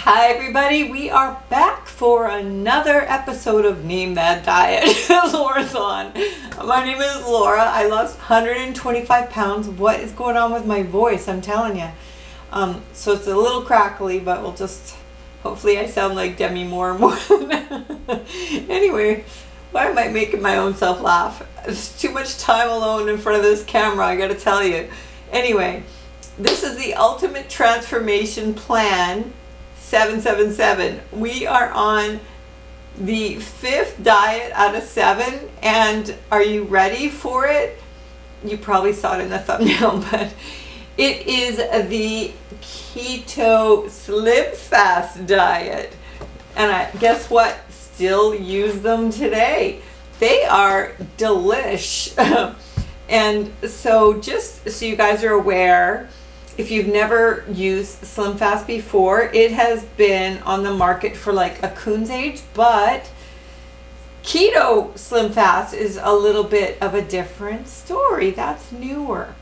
Hi everybody, we are back for another episode of Name That Diet. Laura's on. My name is Laura. I lost 125 pounds. What is going on with my voice? I'm telling you. So it's a little crackly, but we'll just, hopefully I sound like Demi Moore more. Anyway, why am I making my own self laugh? It's too much time alone in front of this camera, I gotta tell you. Anyway, this is the Ultimate Transformation Plan 777. We are on the 5th diet out of 7, and are you ready for it? You probably saw it in the thumbnail, but it is the Keto Slimfast diet. And guess what? Still use them today. They are delish. And so just so you guys are aware, if you've never used Slimfast before, it has been on the market for like a coon's age, but Keto Slimfast is a little bit of a different story. That's newer.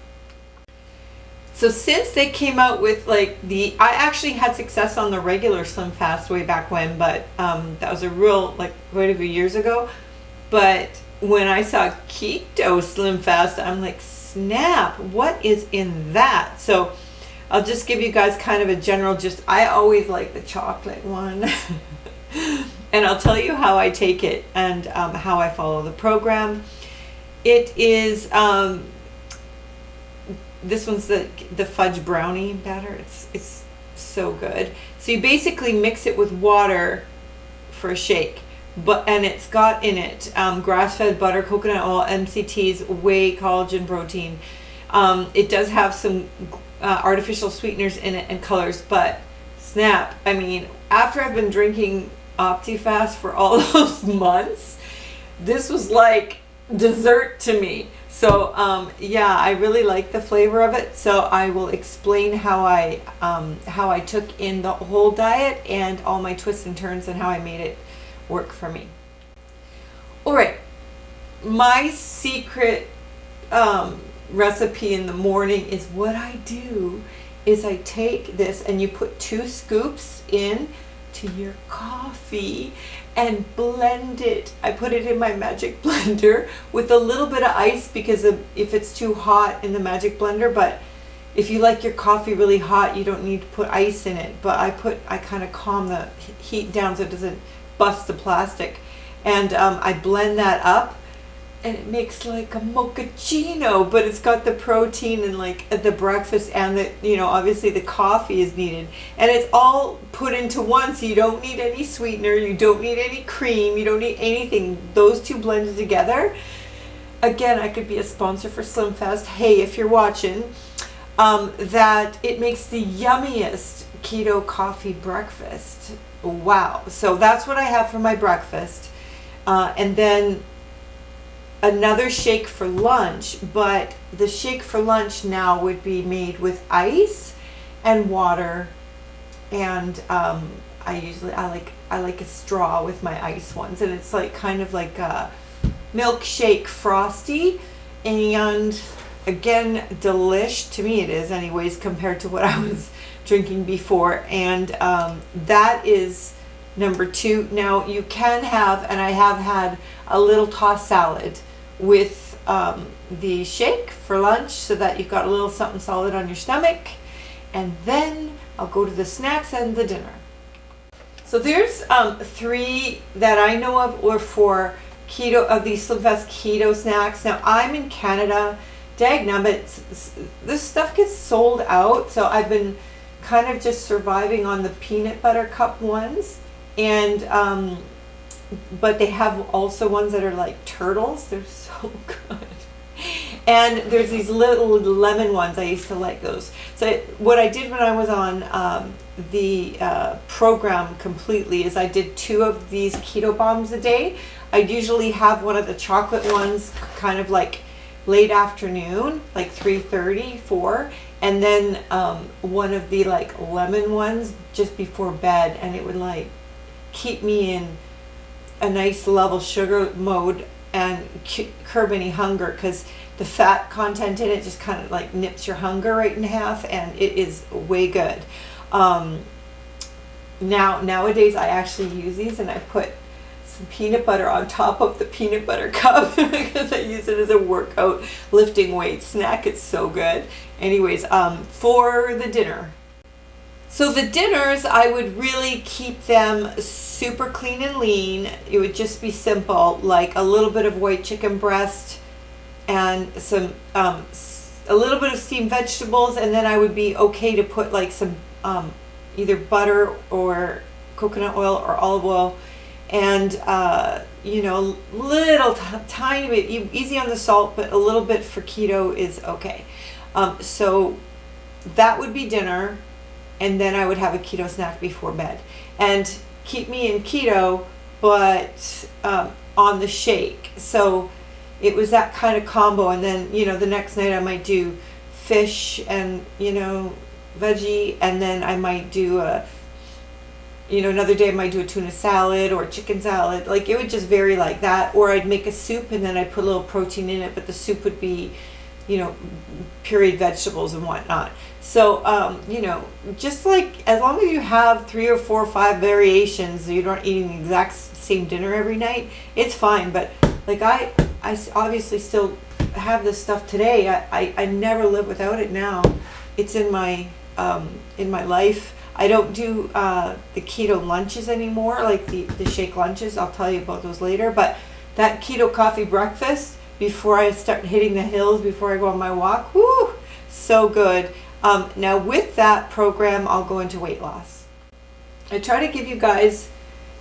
So since they came out with I actually had success on the regular Slimfast way back when, but that was a real, quite a few years ago. But when I saw Keto Slimfast, I'm like, snap, what is in that? So I'll just give you guys kind of a general I always like the chocolate one. And I'll tell you how I take it and how I follow the program. It is this one's the fudge brownie batter. It's so good. So you basically mix it with water for a shake. And it's got in it grass-fed butter, coconut oil, MCTs, whey, collagen, protein. It does have some artificial sweeteners in it and colors, but snap. I mean, after I've been drinking Optifast for all those months, this was like dessert to me. So yeah, I really like the flavor of it. So I will explain how I took in the whole diet and all my twists and turns and how I made it work for me. All right, my secret recipe in the morning is what I do is I take this and you put 2 scoops in to your coffee and blend it. I put it in my magic blender with a little bit of ice because if it's too hot in the magic blender, but if you like your coffee really hot, you don't need to put ice in it. But I kind of calm the heat down so it doesn't bust the plastic, and I blend that up and it makes like a mochaccino, but it's got the protein and like the breakfast and the obviously the coffee is needed, and it's all put into one, so you don't need any sweetener, you don't need any cream, you don't need anything. Those 2 blended together. Again, I could be a sponsor for Slimfast. Hey, if you're watching, that it makes the yummiest keto coffee breakfast. Wow. So that's what I have for my breakfast. And then another shake for lunch, but the shake for lunch now would be made with ice and water, and I like a straw with my ice ones, and it's like kind of like a milkshake frosty, and again, delish. To me it is anyways, compared to what I was drinking before. And that is number 2. Now you can have, and I have had, a little tossed salad with the shake for lunch, so that you've got a little something solid on your stomach. And then I'll go to the snacks and the dinner. So there's 3 that I know of, or 4 keto of these Slimfast keto snacks. Now I'm in Canada. Dagnabbit, this stuff gets sold out, so I've been kind of just surviving on the peanut butter cup ones, and but they have also ones that are like turtles. They're so good. And there's these little lemon ones. I used to like those. So what I did when I was on the program completely is I did 2 of these keto bombs a day. I'd usually have one of the chocolate ones kind of like late afternoon, like 3:30, 4, and then one of the like lemon ones just before bed, and it would like keep me in a nice level sugar mode and curb any hunger, because the fat content in it just kind of like nips your hunger right in half, and it is way good. Nowadays I actually use these and I put some peanut butter on top of the peanut butter cup because I use it as a workout lifting weight snack. It's so good. Anyways, for the dinner. So the dinners, I would really keep them super clean and lean. It would just be simple, like a little bit of white chicken breast and some a little bit of steamed vegetables, and then I would be okay to put like some either butter or coconut oil or olive oil, and you know, little tiny bit, easy on the salt, but a little bit for keto is okay. So that would be dinner. And then I would have a keto snack before bed. And keep me in keto, but on the shake. So it was that kind of combo. And then, you know, the next night I might do fish and, you know, veggie. And then I might do another day I might do a tuna salad or chicken salad. Like, it would just vary like that. Or I'd make a soup and then I'd put a little protein in it, but the soup would be, you know, pureed vegetables and whatnot. So, you know, just like as long as you have 3 or 4 or 5 variations, you're not eating the exact same dinner every night, it's fine. But like I obviously still have this stuff today. I never live without it now. It's in my life. I don't do the keto lunches anymore, like the shake lunches. I'll tell you about those later. But that keto coffee breakfast before I start hitting the hills, before I go on my walk, whoo, so good. Now with that program, I'll go into weight loss. I try to give you guys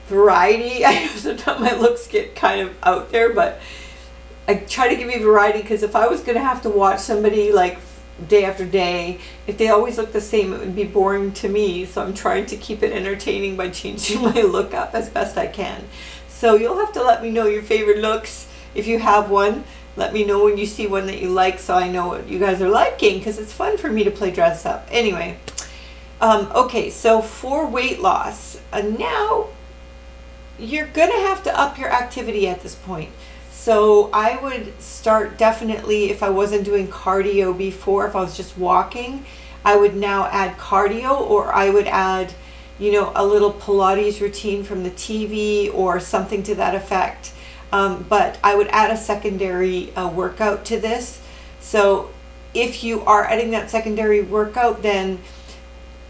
variety. I know sometimes my looks get kind of out there, but I try to give you variety because if I was going to have to watch somebody like day after day, if they always look the same, it would be boring to me. So I'm trying to keep it entertaining by changing my look up as best I can. So you'll have to let me know your favorite looks if you have one. Let me know when you see one that you like so I know what you guys are liking, because it's fun for me to play dress up. Anyway, okay, so for weight loss, now you're going to have to up your activity at this point. So I would start definitely, if I wasn't doing cardio before, if I was just walking, I would now add cardio, or I would add, you know, a little Pilates routine from the TV or something to that effect. But I would add a secondary workout to this. So if you are adding that secondary workout, then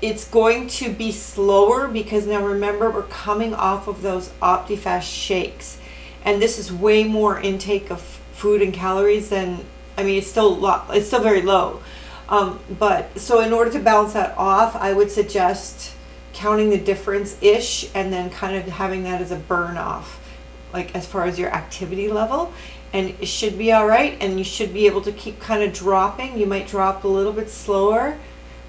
it's going to be slower, because now remember, we're coming off of those Optifast shakes. And this is way more intake of food and calories than, I mean, it's still very low. But so in order to balance that off, I would suggest counting the difference-ish and then kind of having that as a burn off, like as far as your activity level, and it should be all right. And you should be able to keep kind of dropping. You might drop a little bit slower,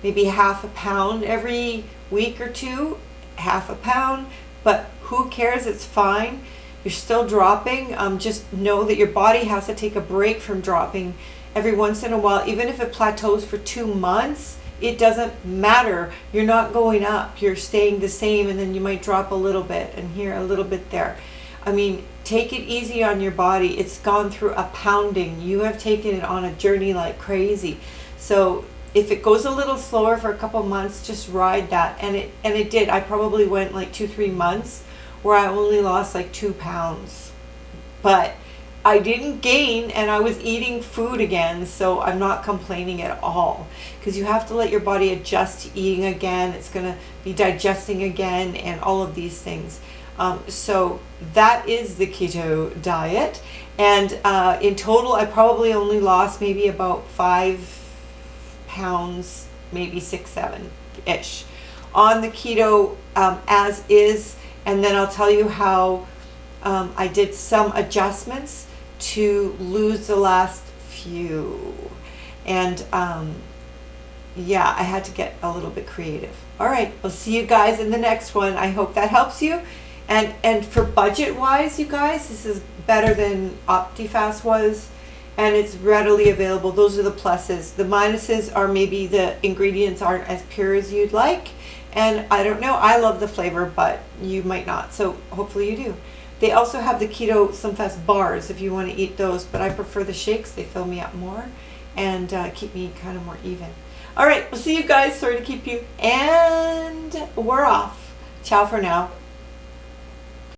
maybe half a pound every week or two, half a pound, but who cares? It's fine. You're still dropping. Just know that your body has to take a break from dropping every once in a while. Even if it plateaus for 2 months, it doesn't matter. You're not going up. You're staying the same, and then you might drop a little bit and here, a little bit there. I mean, take it easy on your body. It's gone through a pounding. You have taken it on a journey like crazy. So if it goes a little slower for a couple months, just ride that. And it did. I probably went like 2-3 months where I only lost like 2 pounds. But I didn't gain, and I was eating food again, so I'm not complaining at all. Because you have to let your body adjust to eating again. It's going to be digesting again and all of these things. So that is the keto diet. And in total, I probably only lost maybe about 5 pounds, maybe 6-7-ish on the keto as is. And then I'll tell you how I did some adjustments to lose the last few. And yeah, I had to get a little bit creative. All right, I'll see you guys in the next one. I hope that helps you. And for budget wise, you guys, this is better than Optifast was, and it's readily available. Those are the pluses. The minuses are maybe the ingredients aren't as pure as you'd like. And I don't know, I love the flavor, but you might not. So hopefully you do. They also have the keto Slimfast bars if you want to eat those, but I prefer the shakes. They fill me up more and keep me kind of more even. All right, we'll see you guys. Sorry to keep you. And we're off. Ciao for now.